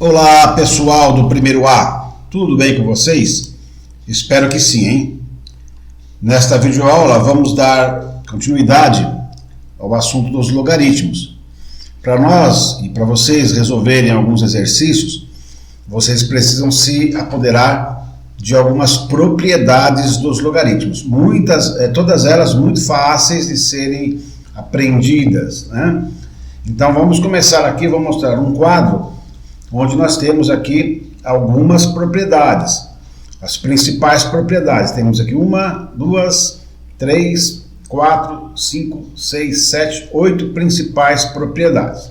Olá pessoal do primeiro A, tudo bem com vocês? Espero que sim, hein? Nesta videoaula vamos dar continuidade ao assunto dos logaritmos. Para nós e para vocês resolverem alguns exercícios, vocês precisam se apoderar de algumas propriedades dos logaritmos. Todas elas muito fáceis de serem aprendidas, né? Então vamos começar aqui, vou mostrar um quadro onde nós temos aqui algumas propriedades, as principais propriedades. Temos aqui 1, 2, 3, 4, 5, 6, 7, 8 principais propriedades.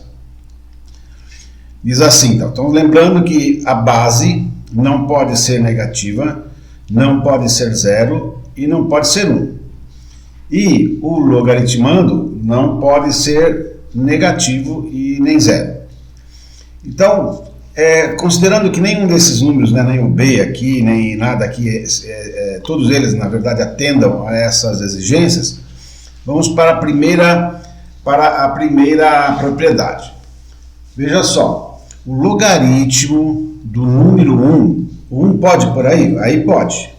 Diz assim, então lembrando que a base não pode ser negativa, não pode ser 0 e não pode ser 1. E o logaritmando não pode ser negativo e nem 0. Então, considerando que nenhum desses números, né, nem o B aqui, nem nada aqui, todos eles, na verdade, atendam a essas exigências, vamos para a primeira propriedade. Veja só, o logaritmo do número 1, o 1 pode por aí? Aí pode.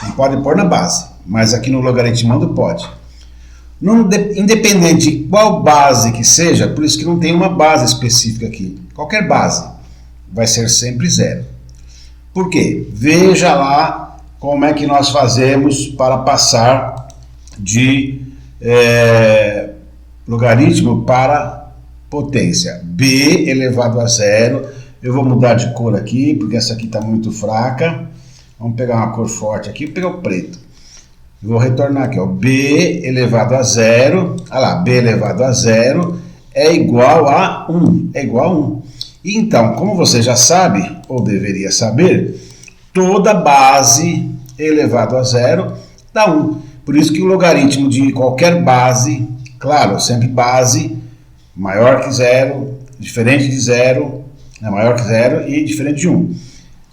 Não pode pôr na base, mas aqui no logaritmando pode. Independente de qual base que seja, por isso que não tem uma base específica aqui. Qualquer base vai ser sempre 0. Por quê? Veja lá como é que nós fazemos para passar de logaritmo para potência. B elevado a 0. Eu vou mudar de cor aqui, porque essa aqui está muito fraca. Vamos pegar uma cor forte aqui, vou pegar o preto. Vou retornar aqui, ó, B elevado a 0, olha lá, B elevado a 0 é igual a 1, Então, como você já sabe, ou deveria saber, toda base elevado a 0 dá 1. Por isso que o logaritmo de qualquer base, claro, sempre base maior que 0, diferente de 0, maior que 0 e diferente de 1.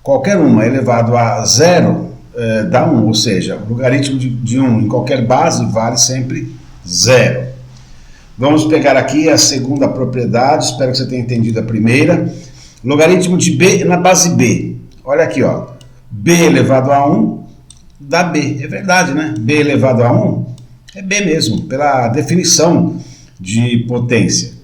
Qualquer uma elevado a 0 dá 1, ou seja, o logaritmo de 1 em qualquer base vale sempre 0. Vamos pegar aqui a segunda propriedade, espero que você tenha entendido a primeira. Logaritmo de B na base B. Olha aqui, ó, B elevado a 1 dá B, é verdade, né? B elevado a 1 é B mesmo, pela definição de potência.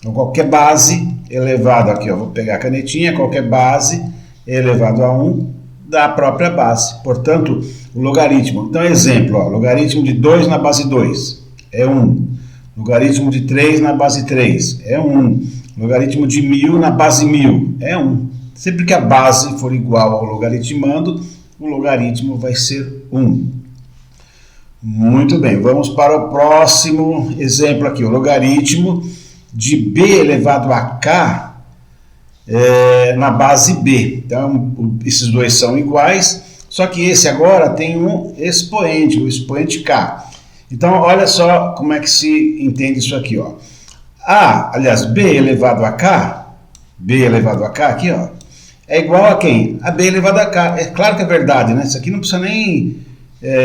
Então, qualquer base elevado, aqui, ó, vou pegar a canetinha, qualquer base elevado a 1 da própria base, portanto, o logaritmo. Então, exemplo, ó, logaritmo de 2 na base 2 é 1, logaritmo de 3 na base 3 é 1, logaritmo de 1000 na base 1000 é 1. Sempre que a base for igual ao logaritmando, o logaritmo vai ser 1. Muito bem, vamos para o próximo exemplo aqui, o logaritmo de B elevado a K na base B. Então, esses dois são iguais, só que esse agora tem um expoente, o expoente K. Então, olha só como é que se entende isso aqui, ó. Aliás, B elevado a K, aqui, ó, é igual a quem? A B elevado a K. É claro que é verdade, né? Isso aqui não precisa nem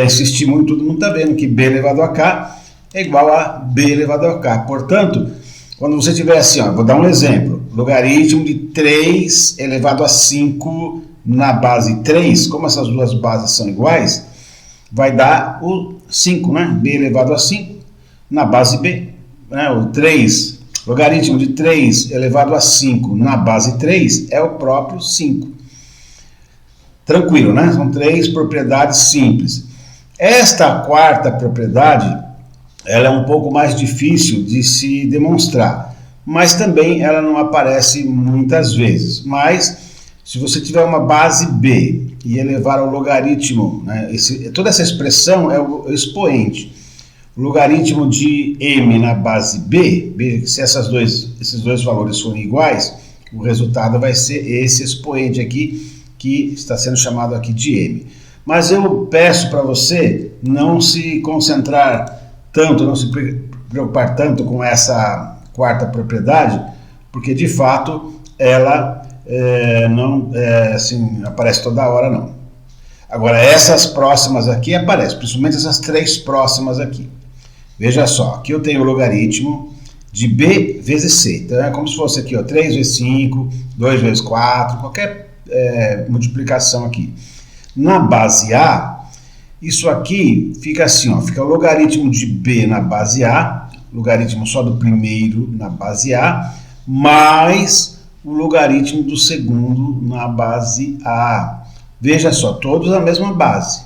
insistir muito, todo mundo está vendo que B elevado a K é igual a B elevado a K. Portanto, quando você tiver assim, ó, vou dar um exemplo, logaritmo de 3 elevado a 5 na base 3, como essas duas bases são iguais, vai dar o 5, né? B elevado a 5 na base B, né? O 3, logaritmo de 3 elevado a 5 na base 3 é o próprio 5. Tranquilo, né? São três propriedades simples. Esta quarta propriedade, ela é um pouco mais difícil de se demonstrar, mas também ela não aparece muitas vezes. Mas, se você tiver uma base B e elevar ao logaritmo, né, toda essa expressão é o expoente. O logaritmo de m na base B, se esses dois valores forem iguais, o resultado vai ser esse expoente aqui, que está sendo chamado aqui de m. Mas eu peço para você não se concentrar tanto, não se preocupar tanto com essa quarta propriedade, porque de fato ela não assim, aparece toda hora, não. Agora, essas próximas aqui aparecem, principalmente essas três próximas aqui. Veja só, aqui eu tenho o logaritmo de b vezes c. Então, é como se fosse aqui, ó, 3 vezes 5, 2 vezes 4, qualquer multiplicação aqui. Na base A, isso aqui fica assim, ó, fica o logaritmo de b na base A, logaritmo só do primeiro na base A, mais o logaritmo do segundo na base A. Veja só, todos na mesma base.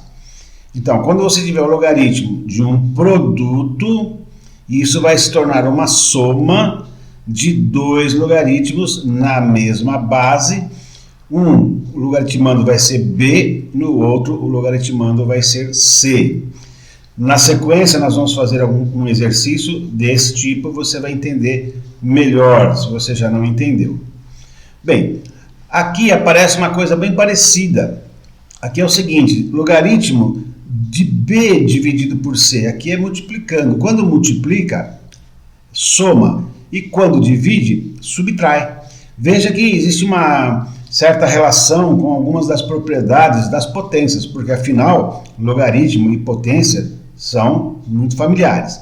Então, quando você tiver o logaritmo de um produto, isso vai se tornar uma soma de dois logaritmos na mesma base. Um, o logaritmando vai ser b, no outro, o logaritmando vai ser c. Na sequência, nós vamos fazer um exercício desse tipo, você vai entender melhor, se você já não entendeu. Bem, aqui aparece uma coisa bem parecida. Aqui é o seguinte, logaritmo de b dividido por c, aqui é multiplicando. Quando multiplica, soma, e quando divide, subtrai. Veja que existe uma certa relação com algumas das propriedades das potências, porque afinal, logaritmo e potência são muito familiares.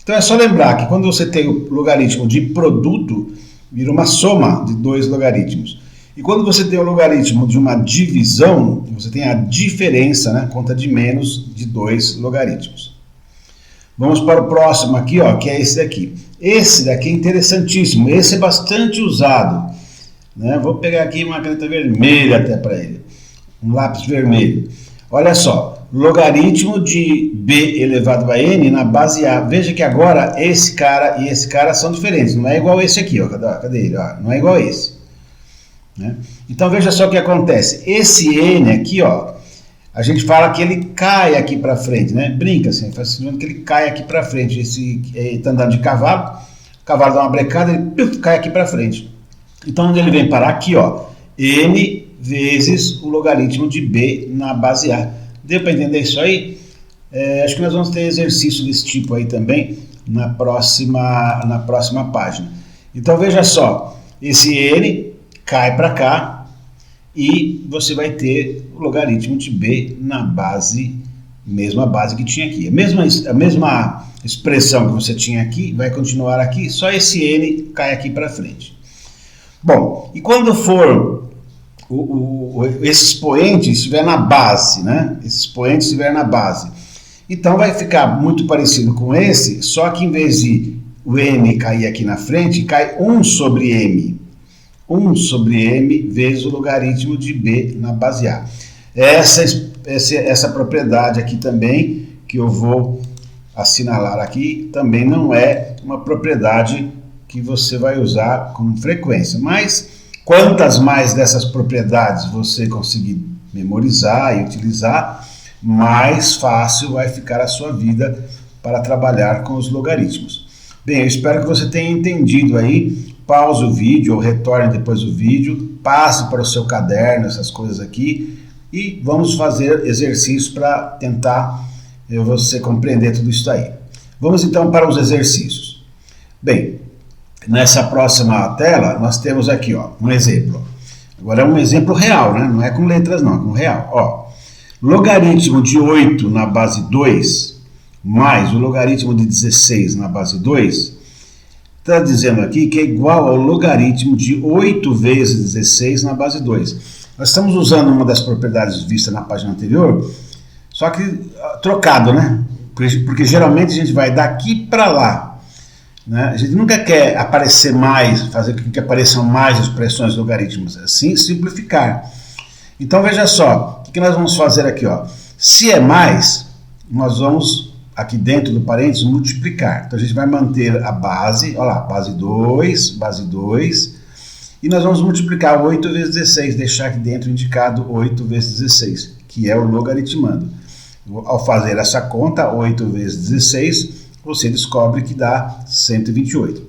Então é só lembrar que quando você tem o logaritmo de produto, vira uma soma de dois logaritmos. E quando você tem o logaritmo de uma divisão, você tem a diferença, né, conta de menos de dois logaritmos. Vamos para o próximo aqui, ó, que é esse daqui. Esse daqui é interessantíssimo, esse é bastante usado. Né? Vou pegar aqui uma caneta vermelha até para ele, um lápis vermelho. Olha só, logaritmo de b elevado a n na base A. Veja que agora esse cara e esse cara são diferentes, não é igual esse aqui, ó. Cadê ele? Ó, não é igual esse. Né? Então veja só o que acontece. Esse n aqui, ó, a gente fala que ele cai aqui para frente, né? Brinca assim, faz assim que ele cai aqui para frente. Esse está andando de cavalo, o cavalo dá uma brecada, ele cai aqui para frente. Então onde ele vem parar aqui, ó, n vezes o logaritmo de b na base A. Deu para entender isso aí? Acho que nós vamos ter exercício desse tipo aí também na próxima página. Então veja só, esse n cai para cá e você vai ter o logaritmo de b na base, mesma base que tinha aqui. A mesma expressão que você tinha aqui vai continuar aqui, só esse n cai aqui para frente. Bom, e quando for esse expoente estiver na base, né? Esse expoente estiver na base, então vai ficar muito parecido com esse, só que em vez de o m cair aqui na frente, cai 1 sobre m. 1 sobre m vezes o logaritmo de b na base A. Essa propriedade aqui também, que eu vou assinalar aqui, também não é uma propriedade que você vai usar com frequência. Mas quantas mais dessas propriedades você conseguir memorizar e utilizar, mais fácil vai ficar a sua vida para trabalhar com os logaritmos. Bem, eu espero que você tenha entendido aí. Pause o vídeo ou retorne depois do vídeo, passe para o seu caderno essas coisas aqui e vamos fazer exercícios para tentar você compreender tudo isso aí. Vamos então para os exercícios. Bem, nessa próxima tela nós temos aqui, ó, um exemplo. Agora é um exemplo real, né? Não é com letras não, é com real. Ó, logaritmo de 8 na base 2 mais o logaritmo de 16 na base 2 está dizendo aqui que é igual ao logaritmo de 8 vezes 16 na base 2. Nós estamos usando uma das propriedades vistas na página anterior, só que trocado, né? Porque geralmente a gente vai daqui para lá. Né? A gente nunca quer aparecer mais, fazer com que apareçam mais expressões logarítmicas, assim simplificar. Então veja só, o que nós vamos fazer aqui? Ó? Se é mais, nós vamos aqui dentro do parênteses multiplicar. Então a gente vai manter a base, olha lá, base 2, e nós vamos multiplicar 8 vezes 16, deixar aqui dentro indicado 8 vezes 16, que é o logaritmando. Ao fazer essa conta, 8 vezes 16, você descobre que dá 128.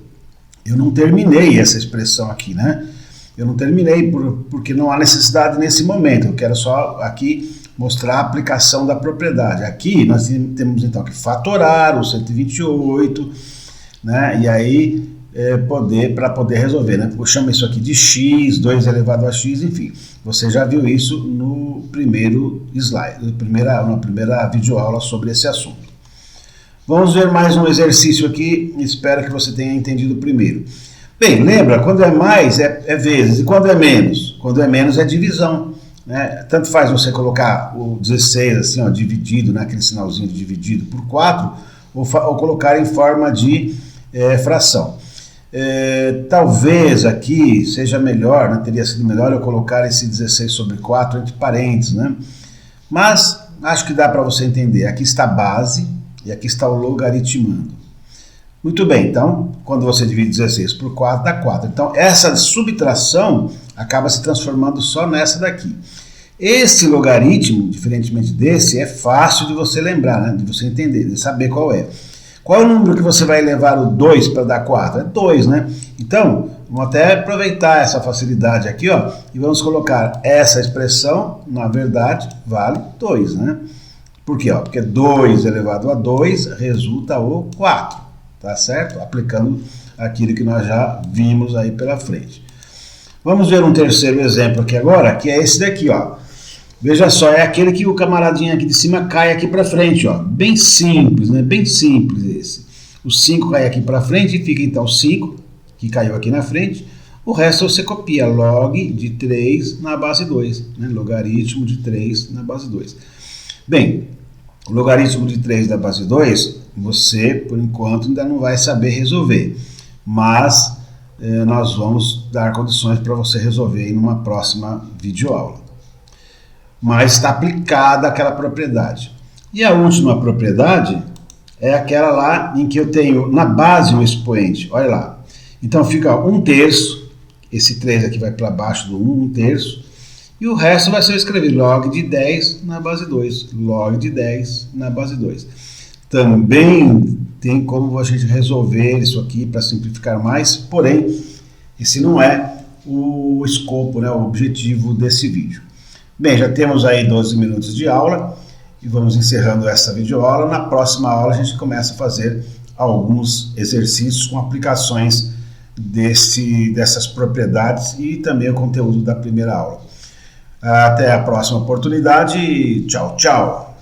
Eu não terminei essa expressão aqui, né? Eu não terminei porque não há necessidade nesse momento. Eu quero só aqui mostrar a aplicação da propriedade. Aqui nós temos então que fatorar o 128, né? E aí para poder resolver, né? Eu chamo isso aqui de x, 2 elevado a x, enfim. Você já viu isso no primeiro slide, na primeira videoaula sobre esse assunto. Vamos ver mais um exercício aqui, espero que você tenha entendido primeiro. Bem, lembra, quando é mais é vezes, e quando é menos? Quando é menos é divisão, né? Tanto faz você colocar o 16 assim, ó, dividido, né, aquele sinalzinho de dividido por 4, ou colocar em forma de fração. Talvez aqui seja melhor, né, teria sido melhor eu colocar esse 16 sobre 4 entre parênteses, né? Mas acho que dá para você entender. Aqui está a base e aqui está o logaritmando. Muito bem, então, quando você divide 16 por 4, dá 4. Então, essa subtração acaba se transformando só nessa daqui. Esse logaritmo, diferentemente desse, é fácil de você lembrar, né? De você entender, de saber qual é. Qual é o número que você vai levar o 2 para dar 4? É 2, né? Então, vamos até aproveitar essa facilidade aqui, ó, e vamos colocar essa expressão, na verdade, vale 2, né? Por quê? Porque 2 elevado a 2 resulta o 4, tá certo? Aplicando aquilo que nós já vimos aí pela frente. Vamos ver um terceiro exemplo aqui agora, que é esse daqui, ó. Veja só, é aquele que o camaradinho aqui de cima cai aqui para frente, ó. Bem simples, né? Bem simples esse. O 5 cai aqui para frente e fica então 5, que caiu aqui na frente. O resto você copia, log de 3 na base 2, né? Logaritmo de 3 na base 2. Bem, o logaritmo de 3 da base 2, você, por enquanto, ainda não vai saber resolver. Mas nós vamos dar condições para você resolver em uma próxima videoaula. Mas está aplicada aquela propriedade. E a última propriedade é aquela lá em que eu tenho na base um expoente. Olha lá. Então fica 1/3, esse 3 aqui vai para baixo do 1/3, e o resto vai ser eu escrever log de 10 na base 2. Log de 10 na base 2. Também tem como a gente resolver isso aqui para simplificar mais, porém, esse não é o escopo, né, o objetivo desse vídeo. Bem, já temos aí 12 minutos de aula e vamos encerrando essa videoaula. Na próxima aula a gente começa a fazer alguns exercícios com aplicações dessas propriedades e também o conteúdo da primeira aula. Até a próxima oportunidade. Tchau, tchau!